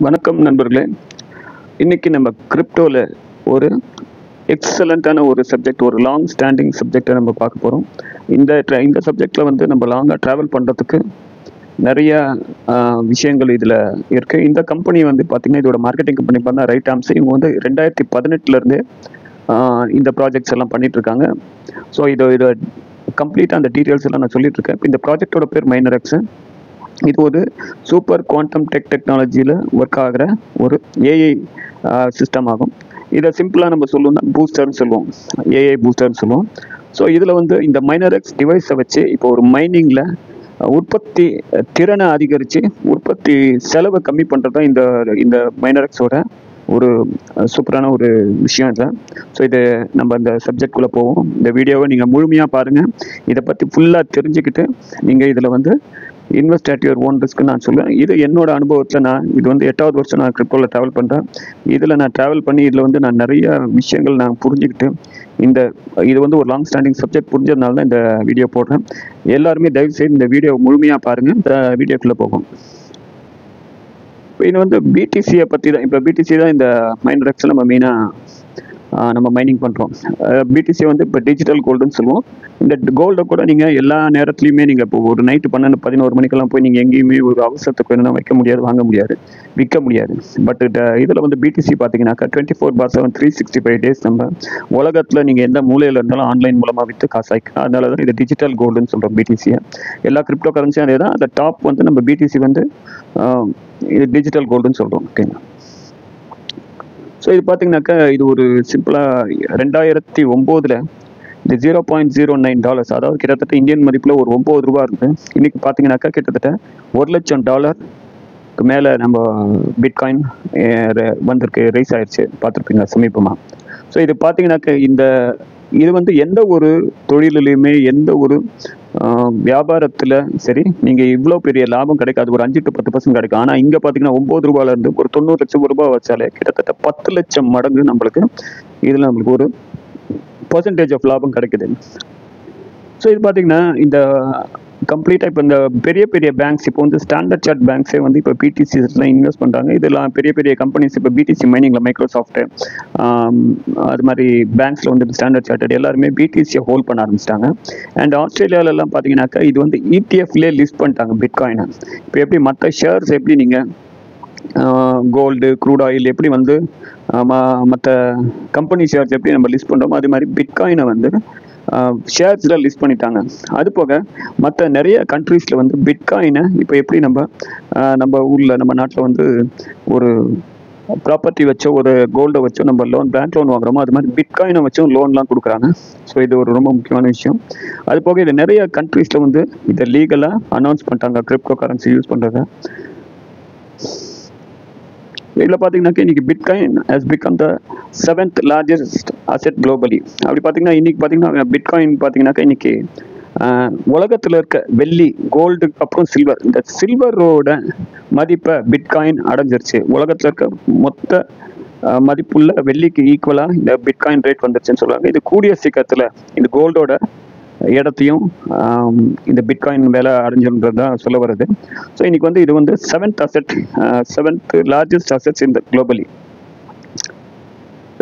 வணக்கம் நண்பர்களே. இன்னைக்கு நம்ம கிரிப்டோல ஒரு எக்ஸலண்ட்டான ஒரு சப்ஜெக்ட், ஒரு லாங் ஸ்டாண்டிங் சப்ஜெக்டை நம்ம பார்க்க போகிறோம். இந்த சப்ஜெக்டில் வந்து நம்ம லாங்காக ட்ராவல் பண்ணுறதுக்கு நிறைய விஷயங்கள் இதில் இருக்குது. இந்த கம்பெனி வந்து பார்த்திங்கன்னா, இதோட மார்க்கெட்டிங் கம்பெனி பார்த்தா ரைட் ஆர்ம்ஸ். இவங்க வந்து 2018 இந்த ப்ராஜெக்ட்ஸ் எல்லாம் பண்ணிகிட்ருக்காங்க. ஸோ இதை கம்ப்ளீட்டாக அந்த டீட்டெயில்ஸ் எல்லாம் நான் சொல்லிகிட்ருக்கேன். இப்போ இந்த ப்ராஜெக்டோட பேர் மைனரெக்ஸ். இது ஒரு சூப்பர் குவாண்டம் டெக்னாலஜியில் ஒர்க் ஆகிற ஒரு ஏஐ சிஸ்டம் ஆகும். இதை சிம்பிளாக நம்ம சொல்லணும்னா பூஸ்டர்னு சொல்லுவோம், ஏஐ பூஸ்டர்னு சொல்லுவோம். ஸோ இதில் வந்து இந்த மைனரெக்ஸ் டிவைஸை வச்சு இப்போ ஒரு மைனிங்கில் உற்பத்தி திறனை அதிகரித்து உற்பத்தி செலவை கம்மி பண்ணுறது தான் இந்த மைனரெக்ஸோட ஒரு சூப்பரான ஒரு விஷயம் இல்லை. ஸோ இது நம்ம இந்த சப்ஜெக்ட்குள்ளே போவோம். இந்த வீடியோவை நீங்கள் முழுமையாக பாருங்கள். இதை பற்றி ஃபுல்லாக தெரிஞ்சுக்கிட்டு நீங்கள் இதில் வந்து invest at your own risk நான் சொல்லுவேன். இது என்னோட அனுபவத்தில் இது வந்து 8வது வருஷம் நான் கிரிப்டோவில் ட்ராவல் பண்ணுறேன். இதில் நான் ட்ராவல் பண்ணி இதில் வந்து நான் நிறைய விஷயங்கள் நான் புரிஞ்சுக்கிட்டு இது வந்து ஒரு லாங் ஸ்டாண்டிங் சப்ஜெக்ட் புரிஞ்சதுனால தான் இந்த வீடியோ போடுறேன். எல்லாருமே தயவுசெய்து இந்த வீடியோ முழுமையாக பாருங்கள். இந்த வீடியோக்குள்ளே போகும். இப்போ இது வந்து பிடிசியை பற்றி தான். இப்போ பிடிசி தான் இந்த மைனரெக்ஸில் நம்ம நம்ம மைனிங் பண்ணுறோம். பிடிசி வந்து இப்போ டிஜிட்டல் கோல்டுன்னு சொல்லுவோம். இந்த கோல்டை கூட நீங்கள் எல்லா நேரத்துலையுமே நீங்கள் இப்போ ஒரு நைட்டு 12-11 மணிக்கெல்லாம் போய் நீங்கள் எங்கேயுமே ஒரு அவசரத்துக்கு வேணும்னா வைக்க முடியாது, வாங்க முடியாது, விற்க முடியாது. பட் இதில் வந்து பிடிசி பார்த்தீங்கன்னாக்கா 24/7 365 டேஸ் நம்ம உலகத்தில் நீங்கள் எந்த மூலையில் இருந்தாலும் ஆன்லைன் மூலமாக விற்று காசாய்க்கலாம். அதனால தான் இது டிஜிட்டல் கோல்டுன்னு சொல்கிறோம் பிடிசியை. எல்லா கிரிப்டோ கரன்சியும் அதே தான். அந்த டாப் வந்து நம்ம பிடிசி வந்து இது டிஜிட்டல் கோல்டுன்னு சொல்கிறோம். ஓகேங்க. ஸோ இது பார்த்தீங்கன்னாக்கா இது ஒரு சிம்பிளாக 2009 இந்த $0.09, அதாவது கிட்டத்தட்ட இந்தியன் மதிப்பில் ஒரு 9 ரூபா இருக்குது. இன்றைக்கி பார்த்தீங்கன்னாக்கா கிட்டத்தட்ட $1,00,000 மேலே நம்ம பிட்காயின் வந்திருக்கு, ரைஸ் ஆயிடுச்சு. பார்த்துருப்பீங்க சமீபமாக. ஸோ இது பார்த்தீங்கன்னாக்கா இது வந்து எந்த ஒரு தொழிலுலையுமே எந்த ஒரு வியாபாரத்தில் சரி நீங்கள் இவ்வளோ பெரிய லாபம் கிடைக்காது. ஒரு 5 to 10% கிடைக்கும். ஆனால் இங்கே பார்த்தீங்கன்னா 9 ரூபாயிலேருந்து ஒரு 90 லட்சம் ரூபாய் வச்சாலே கிட்டத்தட்ட 10 லட்சம் மடங்கு இதில் நம்மளுக்கு ஒரு பர்சன்டேஜ் ஆஃப் லாபம் கிடைக்குது. ஸோ இது பார்த்தீங்கன்னா இந்த கம்ப்ளீட்டாக இப்போ இந்த பெரிய பெரிய பேங்க்ஸ், இப்போ வந்து ஸ்டாண்டர்ட் சார்ட் பேங்க்ஸே வந்து இப்போ பிடிசிஸ்லாம் இன்வெஸ்ட் பண்ணுறாங்க. இதெல்லாம் பெரிய பெரிய கம்பெனிஸ் இப்போ பிடிசி மைனிங்கில் மைக்ரோசாஃப்ட் அது மாதிரி பேங்க்ஸில் வந்து ஸ்டாண்டர்ட் சார்ட்டட் எல்லாருமே பிடிசியை ஹோல்ட் பண்ண ஆரம்பிச்சிட்டாங்க. அண்ட் ஆஸ்திரேலியாவிலலாம் பார்த்தீங்கன்னாக்கா இது வந்து இடிஎஃப்லேயே லிஸ்ட் பண்ணிட்டாங்க பிட்காயினை. இப்போ எப்படி மற்ற ஷேர்ஸ் எப்படி நீங்கள் கோல்டு, க்ரூட் ஆயில் எப்படி வந்து மற்ற கம்பெனி ஷேர்ஸ் எப்படி நம்ம லிஸ்ட் பண்ணுறோமோ அது மாதிரி பிட்காயினை வந்து ஷேர்ஸில் லிஸ்ட் பண்ணிட்டாங்க. அது போக மற்ற நிறைய கண்ட்ரீஸில் வந்து பிட்காயினை இப்போ எப்படி நம்ம ஊரில் நம்ம நாட்டில் வந்து ஒரு ப்ராப்பர்ட்டி வச்சோ ஒரு கோல்டை வச்சோ நம்ம பேங்க் லோன் வாங்குறோமோ அது மாதிரி பிட்காயினை வச்சும் லோன்லாம் கொடுக்குறாங்க. ஸோ இது ஒரு ரொம்ப முக்கியமான விஷயம். அது போக இது நிறைய கண்ட்ரீஸில் வந்து இதை லீகலாக அனௌன்ஸ் பண்ணிட்டாங்க கிரிப்டோ கரன்சி யூஸ் பண்ணுறத. இதில் பார்த்தீங்கன்னாக்கா இன்றைக்கி bitcoin has become the 7th largest asset globally. அப்படி பார்த்தீங்கன்னா இன்றைக்கி பார்த்தீங்கன்னா பிட்காயின் பார்த்தீங்கன்னாக்கா இன்றைக்கி உலகத்தில் இருக்க வெள்ளி, கோல்டுக்கு அப்புறம் சில்வர், இந்த சில்வரோட மதிப்பை பிட்காயின் அடைஞ்சிருச்சு. உலகத்தில் இருக்க மொத்த மதிப்புள்ள வெள்ளிக்கு ஈக்குவலாக இந்த பிட்காயின் ரேட் வந்துருச்சுன்னு சொல்லுவாங்க. இது கூடிய சீக்கிரத்தில் இந்த கோல்டோட இடத்தையும் இந்த பிட்காயின் வேலை அடைஞ்சுன்றது தான் சொல்ல வருது. ஸோ இன்னைக்கு வந்து இது வந்து 7th largest assets in the globally.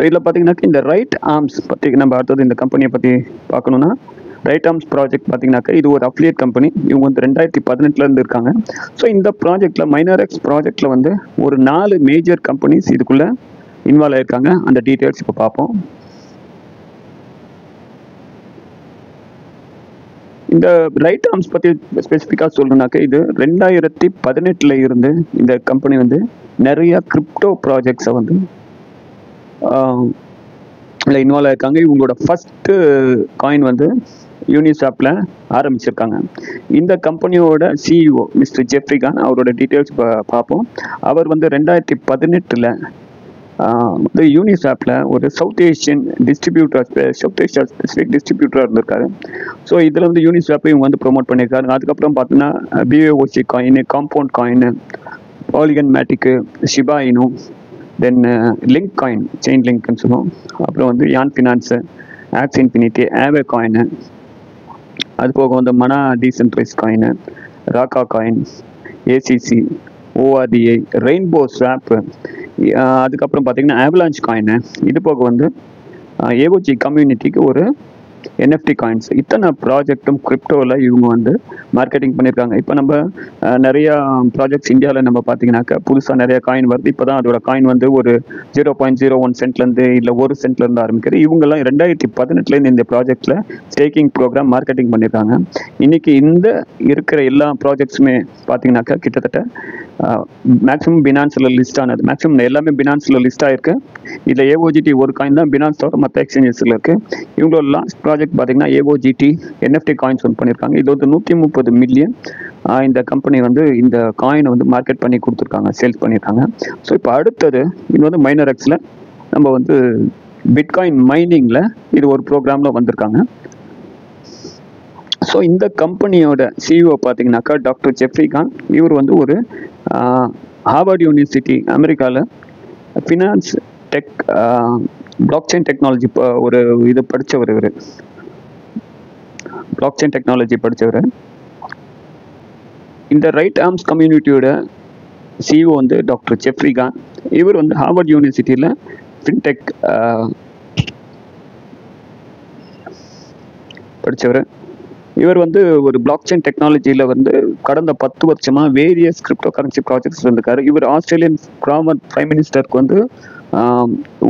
இதில் பார்த்தீங்கன்னாக்கா இந்த ரைட் ஆர்ம்ஸ் பற்றி நம்ம அடுத்தது இந்த கம்பெனியை பற்றி பார்க்கணுன்னா, ரைட் ஆர்ம்ஸ் ப்ராஜெக்ட் பார்த்தீங்கன்னாக்கா இது ஒரு அஃபிலியேட் கம்பெனி. இவங்க வந்து 2018 இருக்காங்க. ஸோ இந்த ப்ராஜெக்டில் மைனரெக்ஸ் ப்ராஜெக்டில் வந்து ஒரு 4 மேஜர் கம்பெனிஸ் இதுக்குள்ளே இன்வால்வ் ஆகிருக்காங்க. அந்த டீட்டெயில்ஸ் இப்போ பார்ப்போம். இந்த ரைட் ஆர்ம்ஸ் பற்றி ஸ்பெசிஃபிக்காக சொல்லணுன்னாக்கா இது 2018 இருந்து இந்த கம்பெனி வந்து நிறைய கிரிப்டோ ப்ராஜெக்ட்ஸை வந்து இன்வால்வ் ஆகிருக்காங்க. இவங்களோட ஃபஸ்ட்டு காயின் வந்து யூனிஸ்வாப்பில் ஆரம்பிச்சிருக்காங்க. இந்த கம்பெனியோட சிஇஓ மிஸ்டர் ஜெஃப்ரி கான், அவரோட டீட்டெயில்ஸ் பார்ப்போம். அவர் வந்து 2018 வந்து யூனிஸ்வாப்பில் ஒரு சவுத் ஏஷியா ஸ்பெசிஃபிக் டிஸ்ட்ரிபியூட்டராக இருந்திருக்காரு. ஸோ இதில் வந்து யூனிஸ்வாப்பை இவங்க வந்து ப்ரொமோட் பண்ணியிருக்காரு. அதுக்கப்புறம் பார்த்தீங்கன்னா BOC coin, compound coin, Polygon Matic, Shiba Inu, then link coin, chain லிங்க்னு சொல்லுவோம். அப்புறம் வந்து Yearn Finance, Axie Infinity, Aave coin, அது போக வந்து Mana Decentraland coin, Raca coin, ACC, ORDI, rainbow swap, அதுக்கப்புறம் பார்த்தீங்கன்னா ஆவலான்ச் காயின், இது போக வந்து ஏஓஜி கம்யூனிட்டிக்கு ஒரு என்எஃப்டி காயின்ஸ், இத்தனை ப்ராஜெக்டும் கிரிப்டோவில் இவங்க வந்து மார்க்கெட்டிங் பண்ணியிருக்காங்க. இப்போ நம்ம நிறையா ப்ராஜெக்ட்ஸ் இந்தியாவில் நம்ம பார்த்தீங்கன்னாக்கா புதுசாக நிறைய காயின் வருது. இப்போ தான் அதோட காயின் வந்து ஒரு 0.01 சென்ட்லேருந்து இல்லை 1 சென்ட்லேருந்து ஆரம்பிக்கிறது. இவங்கெல்லாம் 2018 இந்த ப்ராஜெக்டில் ஸ்டேக்கிங் ப்ரோக்ராம் மார்க்கெட்டிங் பண்ணியிருக்காங்க. இன்றைக்கி இந்த இருக்கிற எல்லா ப்ராஜெக்ட்ஸுமே பார்த்தீங்கன்னாக்கா கிட்டத்தட்ட மேக்ஸிமம் பினான்ஸில் லிஸ்ட் ஆனது, மேக்ஸிமம் எல்லாமே பினான்ஸில் லிஸ்ட் ஆகிருக்கு. இதில் ஏஓஜிடி ஒரு காயின் தான் பினான்ஸ் தவிர மற்ற எக்ஸ்சேஞ்சஸில் இருக்குது. இவங்களோட லாஸ்ட் ப்ராஜெக்ட் பார்த்தீங்கன்னா ஏஓஜிடி என்எஃப்டி காயின்ஸ் ஒன்று பண்ணியிருக்காங்க. இது வந்து 130 மில்லியன் இந்த கம்பெனி வந்து இந்த காயினை வந்து மார்க்கெட் பண்ணி கொடுத்துருக்காங்க, சேல்ஸ் பண்ணியிருக்காங்க. ஸோ இப்போ அடுத்தது இது வந்து மைனரெக்ஸில் நம்ம வந்து பிட்காயின் மைனிங்கில் இது ஒரு ப்ரோக்ராமில் வந்திருக்காங்க. ஸோ இந்த கம்பெனியோட சிஇஓ பார்த்தீங்கன்னாக்கா டாக்டர் ஜெஃப்ரி கான். இவர் வந்து ஒரு ஹார்வர்ட் யூனிவர்சிட்டி அமெரிக்காவில் finance tech block chain technology ஒரு இது படித்தவர். இவர் பிளாக் செயின் டெக்னாலஜி படித்தவர். இந்த ரைட் ஆர்ம்ஸ் கம்யூனிட்டியோட சிஇஓ வந்து டாக்டர் ஜெஃப்ரி கான். இவர் வந்து ஹார்வர்ட் யூனிவர்சிட்டியில் ஃபின்டெக் படித்தவர். இவர் வந்து ஒரு பிளாக் செயின் டெக்னாலஜியில் வந்து கடந்த 10 வருஷமாக வேரியஸ் கிரிப்டோ கரன்சி ப்ராஜெக்ட்ஸ் இருந்திருக்காரு. இவர் ஆஸ்திரேலியன் பிரைம் மினிஸ்டருக்கு வந்து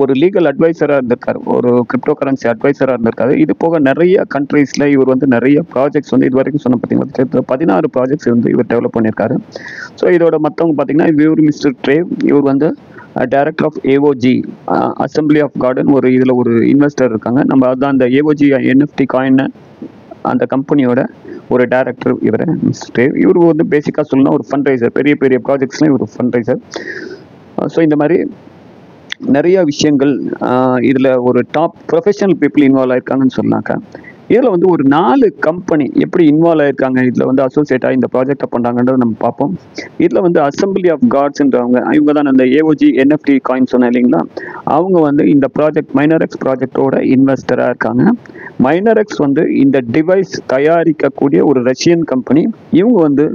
ஒரு லீகல் அட்வைசராக இருந்திருக்காரு, ஒரு கிரிப்டோ கரன்சி அட்வைசராக இருந்திருக்காரு. இது போக நிறைய கண்ட்ரீஸில் இவர் வந்து நிறைய ப்ராஜெக்ட்ஸ் வந்து இது வரைக்கும் சொன்ன பார்த்தீங்கன்னா 16 ப்ராஜெக்ட்ஸ் வந்து இவர் டெவலப் பண்ணியிருக்காரு. ஸோ இதோட மற்றவங்க பார்த்தீங்கன்னா இவர் மிஸ்டர் ட்ரேவ். இவர் வந்து director of AOG assembly of garden ஒரு இதில் ஒரு இன்வெஸ்டர் இருக்காங்க. நம்ம அதுதான் அந்த ஏஓஜி என்எஃப்டி காயின் அந்த கம்பெனியோட ஒரு டைரக்டர் இவர் மிஸ்டர் ட்ரேவ். இவர் வந்து பேசிக்காக சொல்லணும் ஒரு ஃபண்ட் ரைசர், பெரிய பெரிய ப்ராஜெக்ட்ஸ்லாம் இவர் ஃபண்ட் ரைசர். ஸோ இந்த மாதிரி நிறைய விஷயங்கள் இதில் ஒரு டாப் ப்ரொஃபஷனல் பீப்புள் இன்வால்வ் ஆயிருக்காங்கன்னு சொன்னாக்கா. இதில் வந்து ஒரு 4 கம்பெனி எப்படி இன்வால்வ் ஆயிருக்காங்க, இதில் வந்து அசோசியேட்டாக இந்த ப்ராஜெக்டை பண்ணுறாங்கன்றதை நம்ம பார்ப்போம். இதில் வந்து அசம்பிளி ஆஃப் காட்ஸ்ன்றவங்க, இவங்க தான் அந்த ஏஓஜி என்எஃப்டி காயின் சொன்னேன் இல்லைங்களா, அவங்க வந்து இந்த ப்ராஜெக்ட் மைனரெக்ஸ் ப்ராஜெக்டோட இன்வெஸ்டராக இருக்காங்க. மைனரெக்ஸ் வந்து இந்த டிவைஸ் தயாரிக்கக்கூடிய ஒரு ரஷ்யன் கம்பெனி. இவங்க வந்து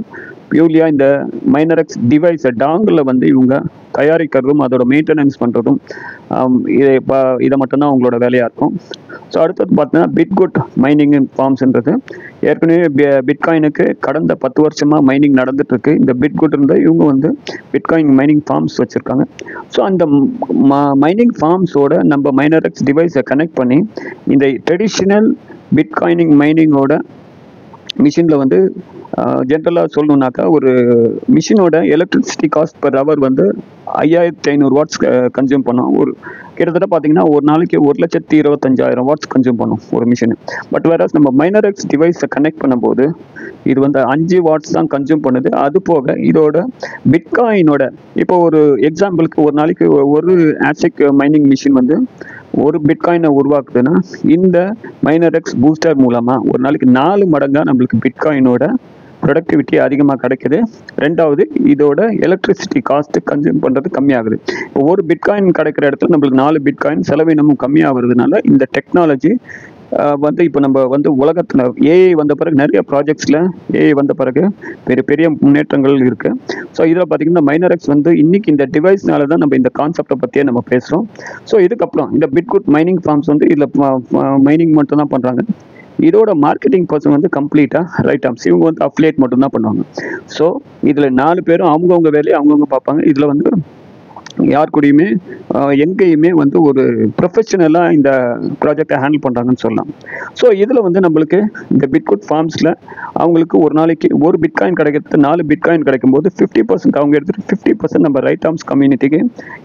பியூர்லியாக இந்த மைனரெக்ஸ் டிவைஸை டாங்கில் வந்து இவங்க தயாரிக்கிறதும் அதோட மெயின்டெனன்ஸ் பண்ணுறதும் இதை மட்டும்தான் அவங்களோட வேலையாக இருக்கும். ஸோ அடுத்தது பார்த்தீங்கன்னா பிட்குட் மைனிங் ஃபார்ம்ஸ்ன்றது ஏற்கனவே பிட்காயினுக்கு கடந்த 10 வருஷமாக மைனிங் நடந்துட்டுருக்கு. இந்த பிட்குட் இருந்தால் இவங்க வந்து பிட்காயின் மைனிங் ஃபார்ம்ஸ் வச்சுருக்காங்க. ஸோ அந்த மைனிங் ஃபார்ம்ஸோட நம்ம மைனரெக்ஸ் டிவைஸை கனெக்ட் பண்ணி இந்த ட்ரெடிஷ்னல் பிட்காயினிங் மைனிங்கோட மிஷினில் வந்து ஜென்ரலாக சொல்லணுன்னாக்கா ஒரு மிஷினோட எலக்ட்ரிசிட்டி காஸ்ட் பர் ஹவர் வந்து 5500 வாட்ஸ் கன்சியூம் பண்ணும். ஒரு கிட்டத்தட்ட பார்த்தீங்கன்னா ஒரு நாளைக்கு 1,25,000 வாட்ஸ் கன்சியூம் பண்ணும் ஒரு மிஷின். பட் வேற நம்ம மைனரெக்ஸ் டிவைஸை கனெக்ட் பண்ணும்போது இது வந்து 5 வாட்ஸ் தான் கன்சியூம் பண்ணுது. அது போக இதோட பிட்காயினோட இப்போ ஒரு எக்ஸாம்பிளுக்கு ஒரு நாளைக்கு ஒரு ஆசிக் மைனிங் மிஷின் வந்து ஒரு பிட்காயினை உருவாக்குதுன்னா இந்த மைனரெக்ஸ் பூஸ்டர் மூலமாக ஒரு நாளைக்கு 4 மடங்காக நம்மளுக்கு பிட்காயினோட ப்ரொடக்டிவிட்டி அதிகமாக கிடைக்குது. ரெண்டாவது இதோட எலக்ட்ரிசிட்டி காஸ்ட்டு கன்சியூம் பண்ணுறது கம்மியாகுது. இப்போ ஒரு பிட்காயின் கிடைக்கிற இடத்துல நம்மளுக்கு 4 பிட்காயின் செலவினமும் கம்மியாகிறதுனால இந்த டெக்னாலஜி வந்து இப்போ நம்ம வந்து உலகத்தில் ஏஐ வந்த பிறகு நிறைய ப்ராஜெக்ட்ஸில் ஏஐ வந்த பிறகு பெரிய பெரிய முன்னேற்றங்கள் இருக்குது. ஸோ இதில் பார்த்திங்கன்னா மைனரெக்ஸ் வந்து இன்றைக்கி இந்த டிவைஸ்னால தான் நம்ம இந்த கான்செப்டை பற்றியே நம்ம பேசுகிறோம். ஸோ இதுக்கப்புறம் இந்த பிட்குட் மைனிங் ஃபார்ம்ஸ் வந்து இதில் மைனிங் மட்டும் தான் பண்ணுறாங்க. இதோட மார்க்கெட்டிங் பர்சன் வந்து கம்ப்ளீட்டாக ரைட் ஆர்ம்ஸ், இவங்க வந்து அஃபிலியேட் மட்டும்தான் பண்ணுவாங்க. ஸோ இதில் 4 பேரும் அவங்கவுங்க வேலையை அவங்கவுங்க பார்ப்பாங்க. இதில் வந்து யார் கூடயுமே எங்கேயுமே வந்து ஒரு ப்ரொஃபஷனலாக இந்த ப்ராஜெக்டை ஹேண்டில் பண்ணுறாங்கன்னு சொல்லலாம். ஸோ இதில் வந்து நம்மளுக்கு இந்த பிட்குட் ஃபார்ம்ஸில் அவங்களுக்கு ஒரு நாளைக்கு ஒரு பிட்காயின் கிடைக்கிறது 4 பிட்காயின் கிடைக்கும்போது 50% அவங்க எடுத்துகிட்டு 50% நம்ம ரைட் ஆர்ம்ஸ் கம்யூனிட்டிக்கு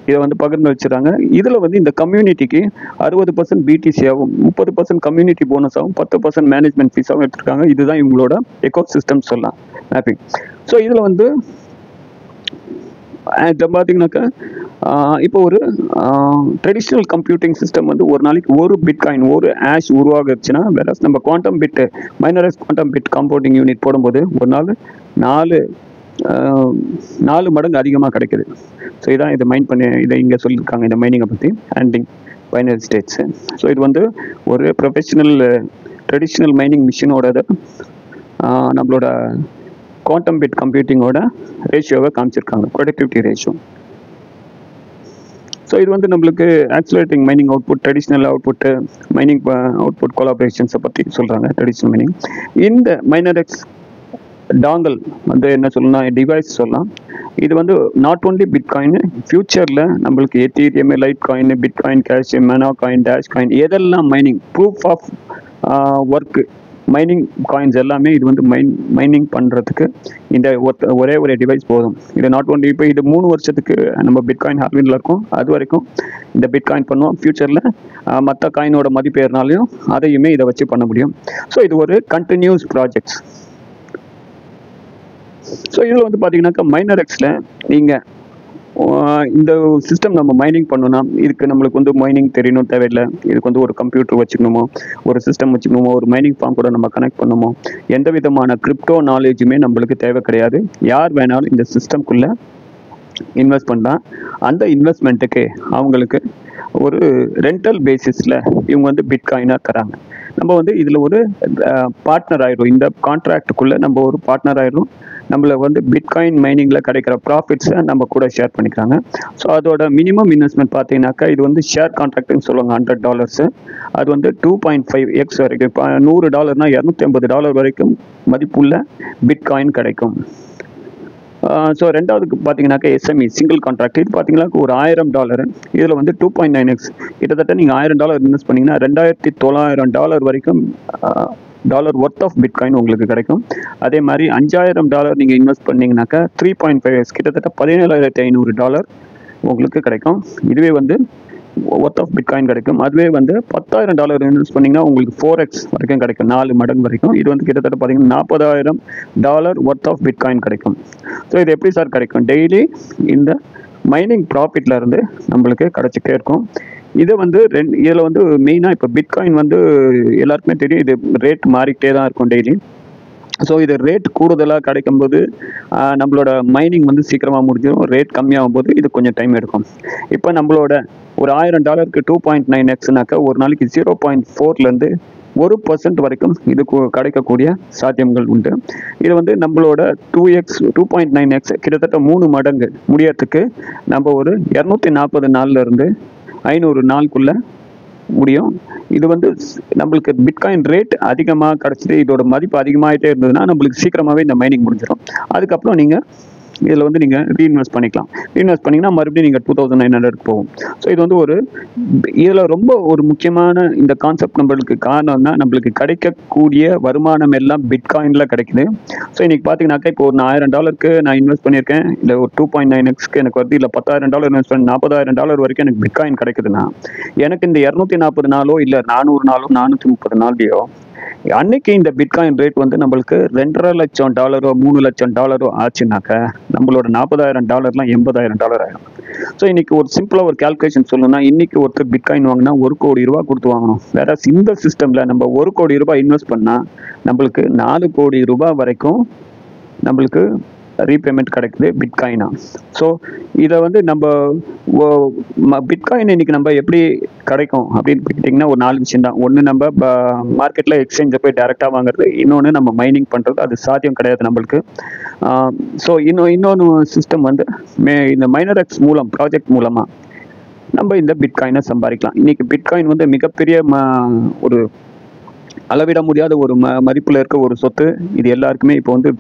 இதை வந்து பகிர்ந்து வச்சுறாங்க. இதில் வந்து இந்த கம்யூனிட்டிக்கு 60% பிடிசியாகவும் 30% கம்யூனிட்டி போனஸாகவும் 10% மேனேஜ்மெண்ட் ஃபீஸாகவும் எடுத்துருக்காங்க. இதுதான் இவங்களோட எக்கோ சிஸ்டம் சொல்லலாம் மேப்பிங். ஸோ இதில் வந்து இதை பார்த்தீங்கன்னாக்கா இப்போ ஒரு ட்ரெடிஷ்னல் கம்ப்யூட்டிங் சிஸ்டம் வந்து ஒரு நாளைக்கு ஒரு பிட்காயின் ஒரு ஆஷ் உருவாகுச்சுன்னா வேற நம்ம quantum bit Minerex quantum bit compounding unit போடும்போது ஒரு நாள் 4 மடங்கு அதிகமாக கிடைக்குது. ஸோ இதான் இதை இதை இங்கே சொல்லியிருக்காங்க இந்த மைனிங்கை பற்றி ஹேண்ட்லிங் பைனரி ஸ்டேட்ஸு. ஸோ இது வந்து ஒரு ப்ரொஃபஷனல் ட்ரெடிஷ்னல் மைனிங் மிஷினோட நம்மளோட குவாண்டம் பிட் கம்ப்யூட்டிங்கோட ரேஷியோவை காமிச்சிருக்காங்க, ப்ரொடக்டிவிட்டி ரேஷியோ. ஸோ இது வந்து நம்மளுக்கு accelerating mining output, traditional output, mining output கொலாபரேஷன்ஸை பற்றி சொல்கிறாங்க. ட்ரெடிஷ்னல் மைனிங் இந்த மைனரெக்ஸ் டாங்கல் வந்து என்ன சொல்லலாம், டிவைஸ் சொல்லலாம். இது வந்து நாட் ஓன்லி பிட்காயின், ஃபியூச்சரில் நம்மளுக்கு Ethereum, Litecoin, bitcoin cash, மெனா காயின், டேஷ் காயின், எதெல்லாம் mining proof of work mining coins எல்லாமே இது வந்து மைனிங் பண்ணுறதுக்கு இந்த ஒரே ஒரு டிவைஸ் போதும். இது நாட் ஒன்லி இப்போ இது 3 வருஷத்துக்கு நம்ம பிட்காயின் ஹால்வினில் இருக்கும், அது வரைக்கும் இந்த பிட்காயின் பண்ணுவோம். ஃபியூச்சரில் மற்ற காயினோட மதிப்பு ஏறினாலையும் அதையுமே இதை வச்சு பண்ண முடியும். ஸோ இது ஒரு கண்டினியூஸ் ப்ராஜெக்ட்ஸ். ஸோ இதில் வந்து பார்த்தீங்கன்னாக்கா மைனரெக்ஸில் நீங்கள் இந்த சிஸ்டம் நம்ம மைனிங் பண்ணோம்னா இதுக்கு நம்மளுக்கு வந்து மைனிங் தெரியணும் தேவையில்லை. இதுக்கு வந்து ஒரு கம்ப்யூட்டர் வச்சுக்கணுமோ, ஒரு சிஸ்டம் வச்சுக்கணுமோ, ஒரு மைனிங் ஃபார்ம் கூட நம்ம கனெக்ட் பண்ணணுமோ, எந்த விதமான கிரிப்டோ நாலேஜுமே நம்மளுக்கு தேவை கிடையாது. யார் வேணாலும் இந்த சிஸ்டம்குள்ளே இன்வெஸ்ட் பண்ணலாம். அந்த இன்வெஸ்ட்மெண்ட்டுக்கு அவங்களுக்கு ஒரு ரெண்டல் பேசிஸில் இவங்க வந்து பிட்காயினாக தராங்க. நம்ம வந்து இதில் ஒரு பார்ட்னர் ஆயிடும், இந்த கான்ட்ராக்டுக்குள்ளே நம்ம ஒரு பார்ட்னர் ஆயிடும். நம்மளை வந்து பிட்காயின் மைனிங்கில் கிடைக்கிற ப்ராஃபிட்ஸை நம்ம கூட ஷேர் பண்ணிக்கிறாங்க. ஸோ அதோட மினிமம் இன்வெஸ்ட்மெண்ட் பார்த்தீங்கன்னாக்கா இது வந்து ஷேர் கான்ட்ராக்ட்னு சொல்லுவாங்க. $100 அது வந்து 2.5x வரைக்கும். இப்போ $100 $250 வரைக்கும் மதிப்புள்ள பிட்காயின் கிடைக்கும். ஸோ ரெண்டாவதுக்கு பார்த்தீங்கன்னாக்கா எஸ்எம்இ சிங்கிள் கான்ட்ராக்ட், இது பார்த்தீங்கன்னா ஒரு $1000. இதில் வந்து 2.9x, கிட்டத்தட்ட நீங்கள் $1000 இன்வெஸ்ட் பண்ணிங்கன்னா $2900 வரைக்கும் டாலர் ஒர்த் ஆஃப் பிட்காயின் உங்களுக்கு கிடைக்கும். அதே மாதிரி $5000 நீங்கள் இன்வெஸ்ட் பண்ணிங்கனாக்கா 3.5x, கிட்டத்தட்ட $17500 உங்களுக்கு கிடைக்கும். இதுவே வந்து ஒர்த் ஆஃப் பிட்காயின் கிடைக்கும். அதுவே வந்து $10000 இன்வெஸ்ட் பண்ணிங்கன்னா உங்களுக்கு 4x வரைக்கும் கிடைக்கும், 4 மடங்கு வரைக்கும். இது வந்து கிட்டத்தட்ட பார்த்தீங்கன்னா $40000 ஒர்த் ஆஃப் பிட்காயின் கிடைக்கும். ஸோ இது எப்படி சார் கிடைக்கும்? டெய்லி இந்த மைனிங் ப்ராஃபிட்ல இருந்து நம்மளுக்கு கிடைச்சிட்டே இருக்கும். இது வந்து இதில் வந்து மெயினாக இப்போ பிட்காயின் வந்து எல்லாருக்குமே தெரியும், இது ரேட் மாறிக்கிட்டே தான் இருக்கும் டெய்லி. ஸோ இது ரேட் கூடுதலாக கிடைக்கும்போது நம்மளோட மைனிங் வந்து சீக்கிரமாக முடிஞ்சிடும். ரேட் கம்மியாகும் போது இது கொஞ்சம் டைம் எடுக்கும். இப்போ நம்மளோட ஒரு $1000க்கு 2.9xனாக்கா ஒரு நாளைக்கு 0.4லேருந்து 1% வரைக்கும் இது கிடைக்கக்கூடிய சாத்தியங்கள் உண்டு. இது வந்து நம்மளோட 2.9x கிட்டத்தட்ட 3 மடங்கு முடியறதுக்கு நம்ம ஒரு 240 நாள்லேருந்து 500 நாளுக்குள்ள முடியும். இது வந்து நம்மளுக்கு பிட்காயின் ரேட் அதிகமாக கிடச்சிட்டு இதோட மதிப்பு அதிகமாகிட்டே இருந்ததுன்னா நம்மளுக்கு சீக்கிரமாகவே இந்த மைனிங் முடிஞ்சிடும். அதுக்கப்புறம் நீங்கள் இதில் வந்து நீங்கள் ரீஇன்வெஸ்ட் பண்ணிக்கலாம். ரீஇன்வெஸ்ட் பண்ணிங்கன்னா மறுபடியும் நீங்கள் 2900 போகும். ஸோ இது வந்து இதில் ரொம்ப ஒரு முக்கியமான இந்த கான்செப்ட் நம்மளுக்கு காரணம்னா நம்மளுக்கு கிடைக்கக்கூடிய வருமானம் எல்லாம் பிட்காயினில் கிடைக்குது. ஸோ இன்றைக்கி பார்த்தீங்கன்னாக்கா இப்போ ஒரு $1000க்கு நான் இன்வெஸ்ட் பண்ணியிருக்கேன், இல்லை ஒரு 2.9xக்கு எனக்கு வருது, இல்லை $10000 இன்வெஸ்ட் பண்ணி $40000 வரைக்கும் எனக்கு பிட்காயின் கிடைக்குதுன்னா எனக்கு இந்த 240 நாளோ இல்லை 400 நாளோ 430 நாள்லையோ அன்னைக்கு இந்த பிட்காயின் ரேட் வந்து நம்மளுக்கு $2.5 லட்சம் $3 லட்சம் ஆச்சுனாக்க நம்மளோட $40,000 $80,000 ஆகும். ஸோ இன்னைக்கு ஒரு சிம்பிளாக ஒரு கால்குலேஷன் சொல்லணும்னா இன்னைக்கு ஒருத்தர் பிட்காயின் வாங்கினா $1 கோடி கொடுத்து வாங்கணும். வேற இந்த சிஸ்டம்ல நம்ம $1 கோடி இன்வெஸ்ட் பண்ணா நம்மளுக்கு $4 கோடி வரைக்கும் நம்மளுக்கு ரீபேமெண்ட் கிடைக்குது பிட்காயினா. ஸோ இதை வந்து நம்ம பிட்காயின் இன்னைக்கு நம்ம எப்படி கிடைக்கும் அப்படின்னு கேட்டிங்கன்னா ஒரு 4 விஷயம் தான். ஒன்று நம்ம மார்க்கெட்டில் எக்ஸ்சேஞ்சை போய் டைரெக்டாக வாங்குறது, இன்னொன்று நம்ம மைனிங் பண்ணுறது, அது சாத்தியம் கிடையாது நம்மளுக்கு. ஸோ இன்னொன்று சிஸ்டம் வந்து இந்த மைனரெக்ஸ் மூலம் ப்ராஜெக்ட் மூலமாக நம்ம இந்த பிட்காயினை சம்பாதிக்கலாம். இன்னைக்கு பிட்காயின் வந்து மிகப்பெரிய ஒரு அளவிட முடியாத ஒரு மதிப்பில் இருக்க ஒரு சொத்து. இது எல்லாருக்குமே இப்போ வந்து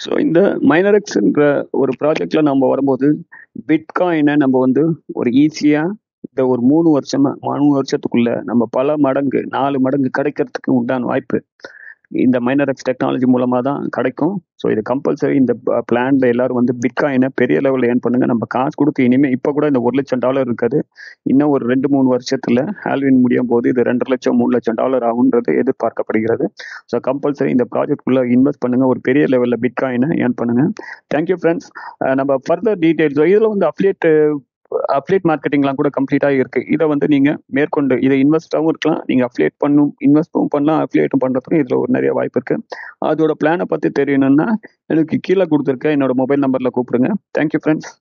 ஸோ இந்த மைனரெக்ஸ்ன்ற ஒரு ப்ராஜெக்ட்ல நம்ம வரும்போது பிட்காயினை நம்ம வந்து ஒரு ஈஸியாக இந்த ஒரு 3 வருஷத்துக்குள்ள நம்ம பல மடங்கு 4 மடங்கு கிடைக்கிறதுக்கு உண்டான வாய்ப்பு இந்த மைனரெக்ஸ் டெக்னாலஜி மூலமாக தான் கிடைக்கும். ஸோ இது கம்பல்சரி இந்த பிளான்ல எல்லாரும் வந்து பிட்காயினை பெரிய லெவலில் ஏர்ன் பண்ணுங்க. நம்ம காசு கொடுத்து இனிமேல் இப்போ கூட இந்த $1 லட்சம் இருக்காது, இன்னும் ஒரு 2-3 வருஷத்துல ஹால்வின் முடியும் போது இது $2 லட்சம் $3 லட்சம் ஆகுன்றது எதிர்பார்க்கப்படுகிறது. ஸோ கம்பல்சரி இந்த ப்ராஜெக்ட்குள்ள இன்வெஸ்ட் பண்ணுங்க, ஒரு பெரிய லெவலில் பிட்காயினை ஏர்ன் பண்ணுங்க. Thank you friends. நம்ம ஃபர்தர் டீடைல்ஸ் இதில் வந்து அஃபிலியேட் மார்க்கெட்டிங்லாம் கூட கம்ப்ளீட்டாக இருக்கு. இதை வந்து நீங்க மேற்கொண்டு இதை இன்வெஸ்டாகவும் இருக்கலாம், நீங்க இன்வெஸ்டும் பண்ணலாம், அஃபிலியேட்டும் பண்றதுக்கு இதுல ஒரு நிறைய வாய்ப்பு இருக்கு. அதோட பிளானை பத்தி தெரியணும்னா எனக்கு கீழே கொடுத்துருக்க என்னோட மொபைல் நம்பர்ல கூப்பிடுங்க. Thank you friends.